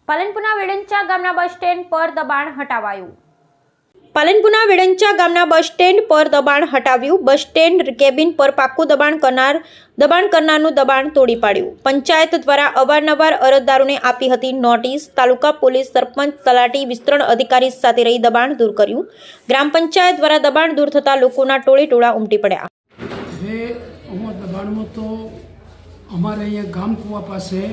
પાલનપુરના વેડંચા ગામના bus stand પર દબાણ હટાવાયું. પાલનપુરના વેડંચા ગામના બસ સ્ટેન્ડ પર દબાણ હટાવ્યું. બસ સ્ટેન્ડ કેબિન પર પાકું દબાણ કરનારનું દબાણ તોડી પાડ્યું. પંચાયત દ્વારા અવારનવાર અરજદારોને આપી હતી નોટિસ. તાલુકા પોલીસ, સરપંચ, તલાટી, વિસ્તરણ અધિકારી સાથે રહી દબાણ દૂર કર્યું. ગ્રામ પંચાયત દ્વારા દબાણ દૂર થતા લોકોના ટોળે ઉમટી પડ્યા. હવે દબાણમાં તો અમારે અહીંયા ગામ કુવા પાસે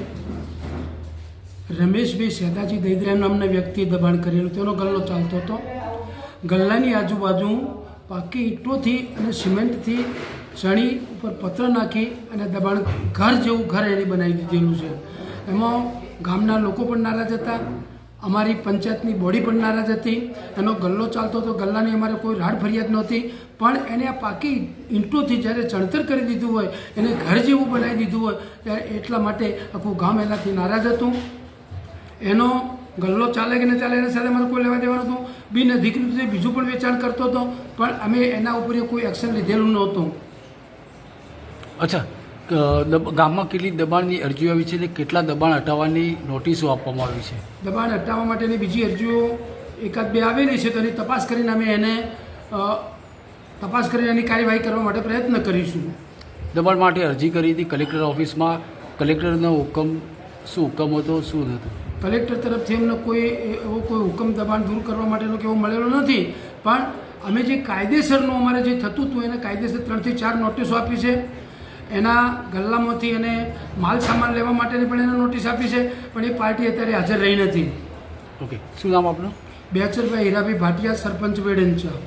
રમેશભાઈ સેદાજી દૈદરા નામના વ્યક્તિએ દબાણ કરેલું. તેનો ગલ્લો ચાલતો હતો. ગલ્લાની આજુબાજુ પાકી ઈંટોથી અને સિમેન્ટથી ચણી ઉપર પત્ર નાખી અને દબાણ ઘર જેવું ઘર એને બનાવી દીધેલું છે. એમાં ગામના લોકો પણ નારાજ હતા, અમારી પંચાયતની બોડી પણ નારાજ હતી. એનો ગલ્લો ચાલતો હતો. ગલ્લાની અમારે કોઈ રાડ ફરિયાદ નહોતી, પણ એને આ પાકી ઈંટોથી જ્યારે ચણતર કરી દીધું હોય, એને ઘર જેવું બનાવી દીધું હોય, ત્યારે એટલા માટે આખું ગામ એનાથી નારાજ હતું. એનો ગલ્લો ચાલે કે ન ચાલે એના સાથે મારે કોઈ લેવા દેવાનું હતું. બિનઅધિકૃત રીતે બીજું પણ વેચાણ કરતો હતો, પણ અમે એના ઉપર કોઈ એક્શન લીધેલું નહોતું. અચ્છા, ગામમાં કેટલી દબાણની અરજીઓ આવી છે અને કેટલા દબાણ હટાવવાની નોટિસો આપવામાં આવી છે? દબાણ હટાવવા માટેની બીજી અરજીઓ એકાદ બે આવેલી છે, તો એની તપાસ કરીને અમે એને એની કાર્યવાહી કરવા માટે પ્રયત્ન કરીશું. દબાણ માટે અરજી કરી હતી કલેક્ટર ઓફિસમાં. કલેક્ટરનો શું હુકમ હતો, શું હતું? કલેક્ટર તરફથી અમને કોઈ હુકમ દબાણ દૂર કરવા માટેનો કેવો મળેલો નથી, પણ અમે જે કાયદેસરનું અમારે જે થતું હતું એને કાયદેસર 3 થી 4 નોટિસો આપી છે. એના ગલ્લામાંથી એને માલ સામાન લેવા માટેની પણ એને નોટિસ આપી છે, પણ એ પાર્ટી અત્યારે હાજર રહી નથી. ઓકે, શું નામ આપનું? બેચરભાઈ હીરાભાઈ ભાટિયા, સરપંચ વેડંચા.